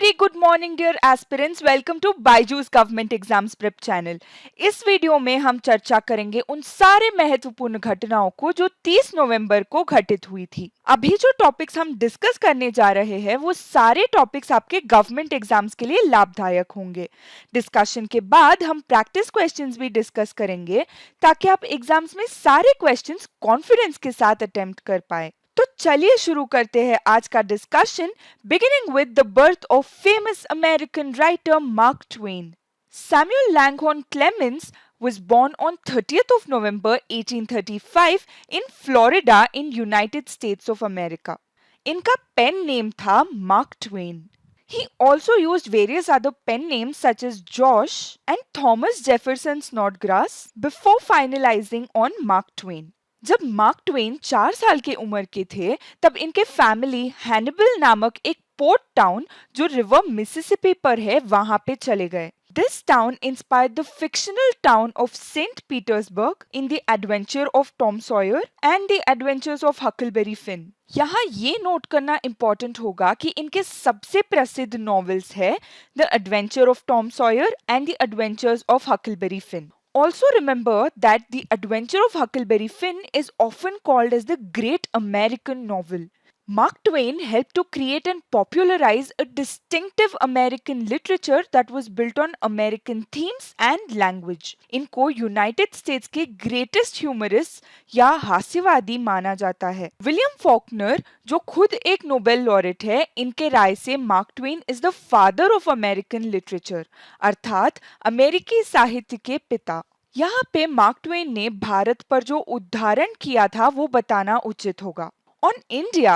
Very good morning dear aspirants, welcome to Byju's government exams prep channel. इस video में हम चर्चा करेंगे उन सारे महत्वपूर्ण घटनाओं को जो 30 नवंबर को घटित हुई थी। अभी जो टॉपिक्स हम डिस्कस करने जा रहे हैं वो सारे टॉपिक्स आपके गवर्नमेंट एग्जाम्स के लिए लाभदायक होंगे। डिस्कशन के बाद हम प्रैक्टिस क्वेश्चंस भी डिस्कस करेंगे ताकि आप एग्जाम्स में सारे क्वेश्चंस कॉन्फिडेंस के साथ अटेम्प्ट कर पाए। तो चलिए शुरू करते हैं आज का discussion, beginning with the birth of famous American writer Mark Twain. Samuel Langhorne Clemens was born on 30th of November 1835 in Florida in United States of America. इनका पेन नेम था Mark Twain. He also used various other pen names such as Josh and Thomas Jefferson Snodgrass before finalizing on Mark Twain. जब mark Twain 4 साल की उम्र के थे तब इनके फैमिली हैनिबल नामक एक पोर्ट टाउन जो रिवर मिसिसिपी पर है वहां पे चले गए। This town inspired the fictional town of Saint Petersburg in the adventure of Tom Sawyer and the adventures of Huckleberry Finn. यहाँ ये नोट करना इंपॉर्टेंट होगा कि इनके सबसे प्रसिद्ध नॉवेल्स है the adventure of Tom Sawyer and the adventures of Huckleberry fin. Also remember that The Adventure of Huckleberry Finn is often called as the Great American Novel. Mark Twain helped to create and popularize a distinctive American literature that was built on American themes and language. इनको United states के greatest humourist या हास्यवादी माना जाता है। William Faulkner जो खुद एक Nobel laureate है, इनके राय से mark Twain is the father of American literature, अर्थात अमेरिकी साहित्य के पिता। यहाँ पे मार्क ट्वेन ने भारत पर जो उदाहरण किया था वो बताना उचित होगा। On India,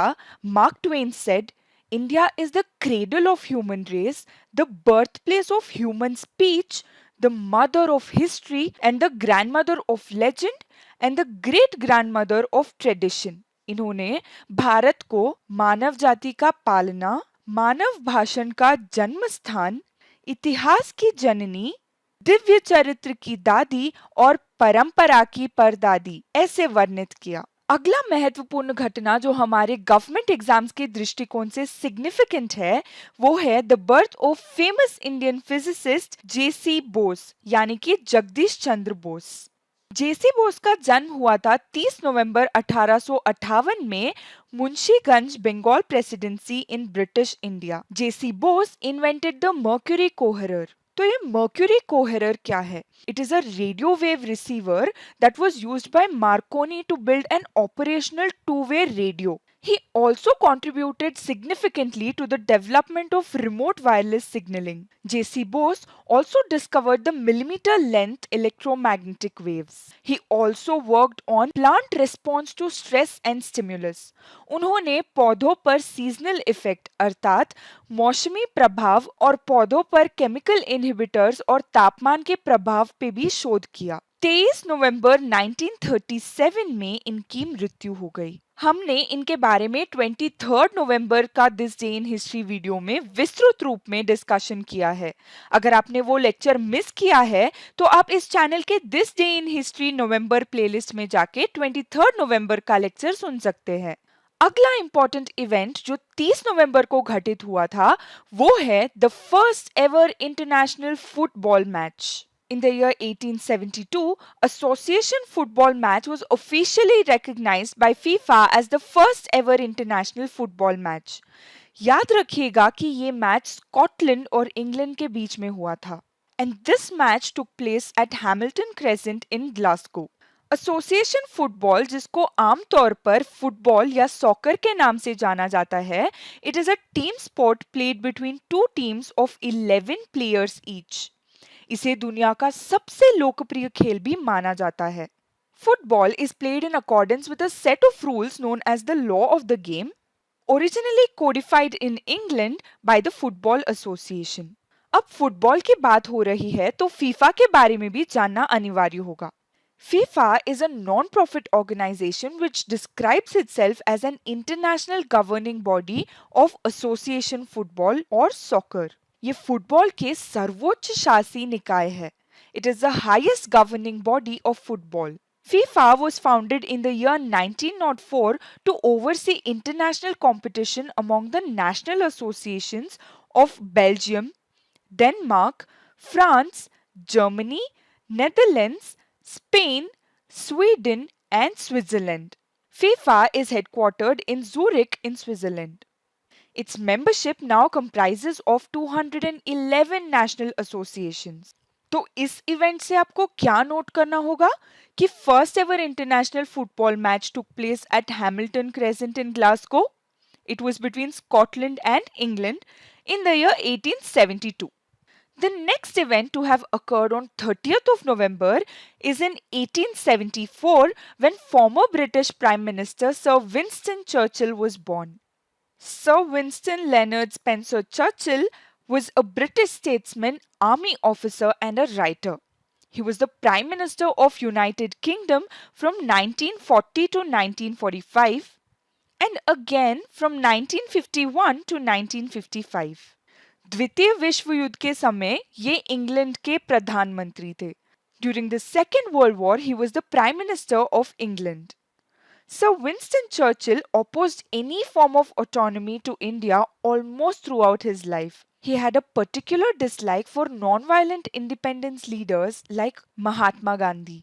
Mark Twain said, India is the cradle of human race, the birthplace of human speech, the mother of history, and the grandmother of legend, and the great-grandmother of tradition. इन्होंने भारत को मानव जाति का पालना, मानव भाषण का जन्म स्थान, इतिहास की जननी, दिव्य चरित्र की दादी और परंपरा की परदादी ऐसे वर्णित किया। अगला महत्वपूर्ण घटना जो हमारे गवर्नमेंट एग्जाम्स के दृष्टिकोण से सिग्निफिकेंट है वो है the birth of famous Indian physicist J C Bose यानी कि जगदीश चंद्र बोस। जेसी बोस का जन्म हुआ था 30 नवंबर 1858 में Munshiganj, Bengal presidency in British India. J C Bose invented the mercury coherer. तो ये मर्क्यूरी कोहेरर क्या है? It is a radio wave receiver that was used by Marconi to build an operational two-way radio. He also contributed significantly to the development of remote wireless signaling. J.C. Bose also discovered the millimeter-length electromagnetic waves. He also worked on plant response to stress and stimulus. उन्होंने पौधों पर seasonal effect अर्थात मौसमी प्रभाव और पौधों पर chemical inhibitors और तापमान के प्रभाव पे भी शोध किया। 23 नवंबर 1937 में इनकी मृत्यु हो गई। हमने इनके बारे में 23 नवंबर का this day in history video में विस्तृत रूप में डिस्कशन किया है। अगर आपने वो लेक्चर मिस किया है तो आप इस चैनल के this day in history November playlist में जाके 23 नवंबर का लेक्चर सुन सकते हैं। अगला इंपॉर्टेंट इवेंट जो 30 नवंबर को घटित हुआ था वो है the first ever international football match. In the year 1872, association football match was officially recognized by FIFA as the first ever international football match. याद रखिएगा कि ये मैच स्कॉटलैंड और इंग्लैंड के बीच में हुआ था। And this match took place at Hamilton Crescent in Glasgow. Association football, जिसको आमतौर पर फुटबॉल या सॉकर के नाम से जाना जाता है, it is a team sport played between two teams of 11 players each. इसे दुनिया का सबसे लोकप्रिय खेल भी माना जाता है। Football is played in accordance with a set of rules known as the law of the game, originally codified in England by the Football Association. अब फुटबॉल की बात हो रही है तो फीफा के बारे में भी जानना अनिवार्य होगा। FIFA is a non-profit organization which describes itself as an international governing body of association football or soccer. ये फुटबॉल के सर्वोच्च शासी निकाय है। It is the highest governing body of football. FIFA was founded in the year 1904 to oversee international competition among the national associations of Belgium, Denmark, France, Germany, Netherlands, Spain, Sweden, and Switzerland. FIFA is headquartered in Zurich in Switzerland. Its membership now comprises of 211 national associations. तो इस event से आपको क्या note करना होगा कि first ever international football match took place at Hamilton crescent in Glasgow. It was between Scotland and England in the year 1872. The next event to have occurred on 30th of November is in 1874 when former British Prime Minister Sir Winston Churchill was born. Sir Winston Leonard Spencer Churchill was a British statesman, army officer and a writer. He was the Prime Minister of United Kingdom from 1940 to 1945 and again from 1951 to 1955. द्वितीय विश्व युद्ध के समय ये England के प्रधानमंत्री थे. During the Second World War, he was the Prime Minister of England. Sir Winston Churchill opposed any form of autonomy to India almost throughout his life. He had a particular dislike for non-violent independence leaders like Mahatma Gandhi.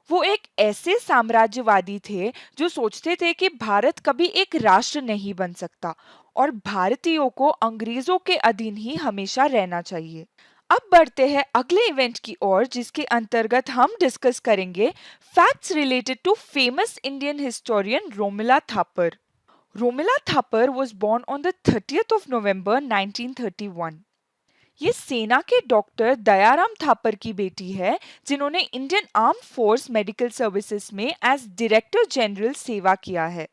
वो एक ऐसे साम्राज्यवादी थे जो सोचते थे कि भारत कभी एक राष्ट्र नहीं बन सकता और भारतीयों को अंग्रेजों के अधीन ही हमेशा रहना चाहिए. अब बढ़ते हैं अगले इवेंट की ओर जिसके अंतर्गत हम डिस्कस करेंगे facts related to famous Indian historian Romila Thapar. Romila Thapar was born on the 30th of November 1931. ये सेना के डॉक्टर दयाराम थापर की बेटी है जिन्होंने Indian arm force medical services में एज डायरेक्टर जनरल सेवा किया है.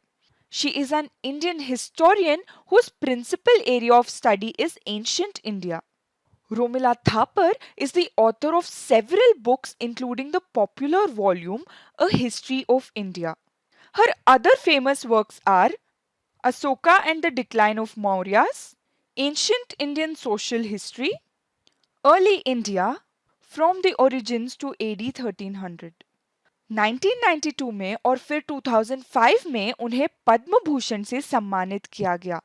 She is an Indian historian whose principal area of study is ancient India. Romila Thapar is the author of several books including the popular volume A History of India. Her other famous works are Asoka and the Decline of Mauryas, Ancient Indian Social History, Early India, From the Origins to AD 1300. 1992 में और फिर 2005 में उन्हें पद्म भूषण से सम्मानित किया गया,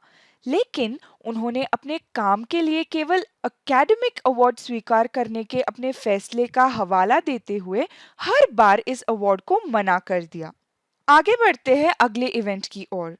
लेकिन उन्होंने अपने काम के लिए केवल एकेडमिक अवार्ड स्वीकार करने के अपने फैसले का हवाला देते हुए हर बार इस अवार्ड को मना कर दिया. आगे बढ़ते हैं अगले इवेंट की ओर.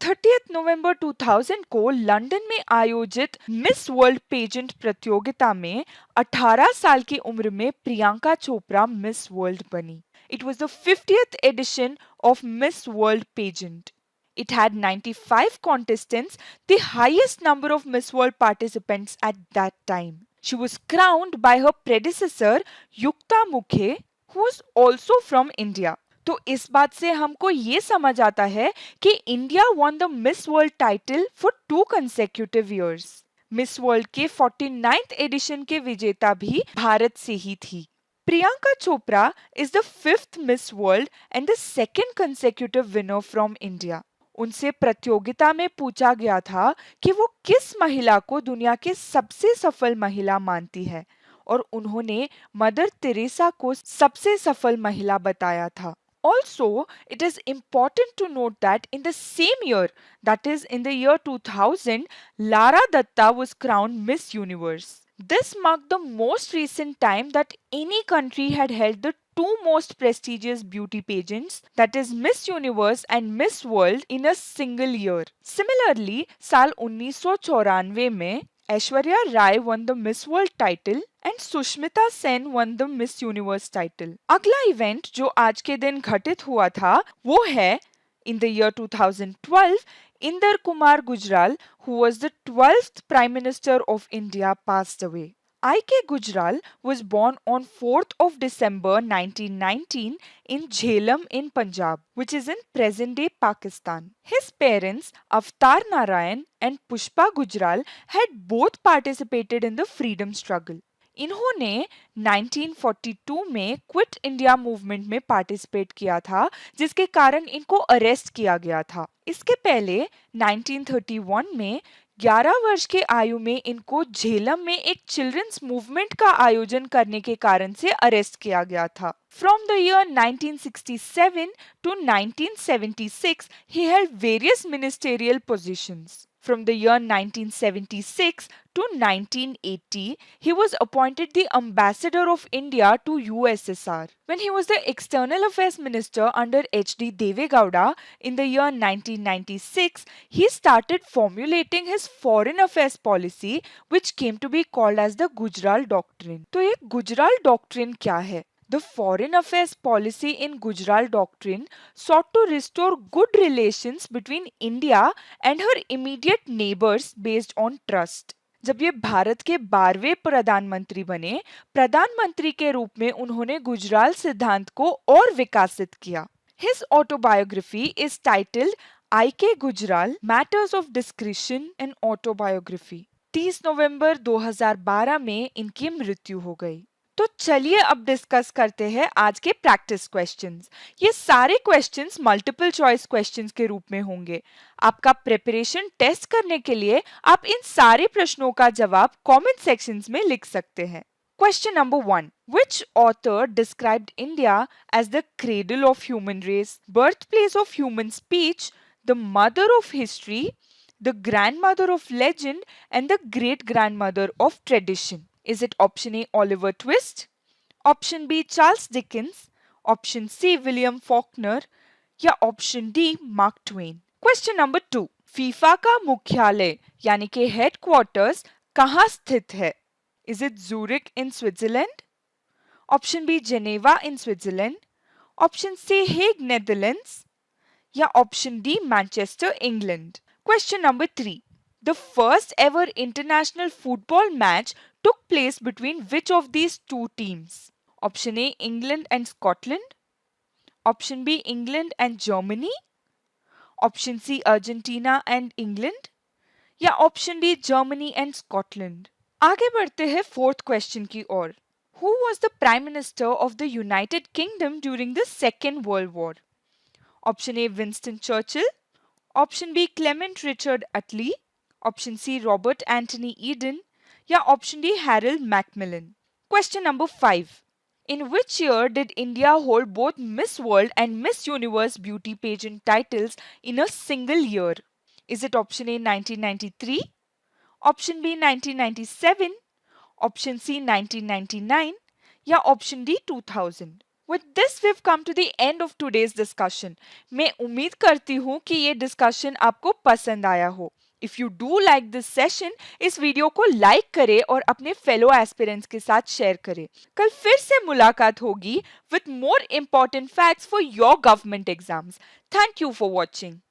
30th नवंबर 2000 को लंदन में आयोजित मिस वर्ल्ड पेजेंट प्रतियोगिता में 18 साल की उम्र में प्रियंका चोपड़ा मिस वर्ल्ड बनी. It was the 50th edition of Miss World pageant. It had 95 contestants, the highest number of Miss World participants at that time. She was crowned by her predecessor Yukta Mukhe, who was also from India. तो इस बात से हमको ये समझ आता है कि India won the Miss World title for 2 consecutive years. Miss world के 49th एडिशन के विजेता भी भारत से ही थी. Priyanka Chopra is the 5th Miss World and the second consecutive winner from India. उनसे प्रतियोगिता में पूछा गया था कि वो किस महिला को दुनिया के सबसे सफल महिला मानती है और उन्होंने मदर तेरेसा को सबसे सफल महिला बताया था. Also, it is important to note that in the same year, that is in the year 2000, Lara Datta was crowned Miss Universe. This marked the most recent time that any country had held the two most prestigious beauty pageants, that is Miss Universe and Miss World, in a single year. Similarly, साल 1994 में Aishwarya Rai won the Miss World title and Sushmita Sen won the Miss Universe title. अगला event जो आज के दिन घटित हुआ था वो है in the year 2012, Inder Kumar Gujral, who was the 12th Prime Minister of India, passed away. I.K. Gujral was born on 4th of December 1919 in Jhelum in Punjab, which is in present-day Pakistan. His parents, Avtar Narayan and Pushpa Gujral, had both participated in the freedom struggle. इन्होंने 1942 में quit India movement में participate किया था जिसके कारण इनको arrest किया गया था. इसके पहले 1931 में 11 वर्ष के आयु में इनको झेलम में एक चिल्ड्रंस मूवमेंट का आयोजन करने के कारण से अरेस्ट किया गया था. From the year 1967 to 1976, he held various ministerial positions. From the year 1976 to 1980, he was appointed the ambassador of India to USSR. When he was the External Affairs Minister under H.D. Deve Gowda in the year 1996, he started formulating his foreign affairs policy, which came to be called as the Gujral Doctrine. तो ये Gujral doctrine क्या है? The foreign affairs policy in Gujral Doctrine sought to restore good relations between India and her immediate neighbors based on trust. जब ये भारत के 12वें प्रधानमंत्री बने, प्रधानमंत्री के रूप में उन्होंने गुजराल सिद्धांत को और विकसित किया. His autobiography is titled I.K. Gujral, Matters of Discretion and Autobiography. 30 नवंबर 2012 में इनकी मृत्यु हो गई. तो चलिए अब डिस्कस करते हैं आज के प्रैक्टिस क्वेश्चंस. ये सारे क्वेश्चंस मल्टीपल चॉइस क्वेश्चंस के रूप में होंगे. आपका प्रिपरेशन टेस्ट करने के लिए आप इन सारे प्रश्नों का जवाब कमेंट सेक्शंस में लिख सकते हैं. Question number 1. Which author described India as the cradle of human race, birthplace of human speech, the mother of history, the grandmother of legend, and the great grandmother of tradition? Is it option A, Oliver Twist, option B, Charles Dickens, option C, William Faulkner, या option D, Mark Twain? Question number 2. FIFA का मुख्यालय यानी कि headquarters कहाँ स्थित है? Is it Zurich in Switzerland? Option B, Geneva in Switzerland, option C, Hague, Netherlands, या option D, Manchester, England? Question number 3. The first ever international football match took place between which of these two teams? Option A, England and Scotland, option B, England and Germany, option C, Argentina and England, या option D, Germany and Scotland? आगे बढ़ते हैं fourth question की ओर. Who was the Prime Minister of the United Kingdom during the Second World War? Option A, Winston Churchill, option B, Clement Richard Attlee, option C, Robert Anthony Eden, या option D, Harold Macmillan? Question number 5. In which year did India hold both Miss World and Miss Universe beauty pageant titles in a single year? Is it option A, 1993, option B, 1997, option C, 1999, या option D, 2000? With this we've come to the end of today's discussion. मैं उम्मीद करती हूँ कि ये discussion आपको पसंद आया हो. If you do like this session, इस वीडियो को लाइक करें और अपने फेलो एस्पिरेंट्स के साथ शेयर करें. कल फिर से मुलाकात होगी with more important facts for your government exams. Thank you for watching.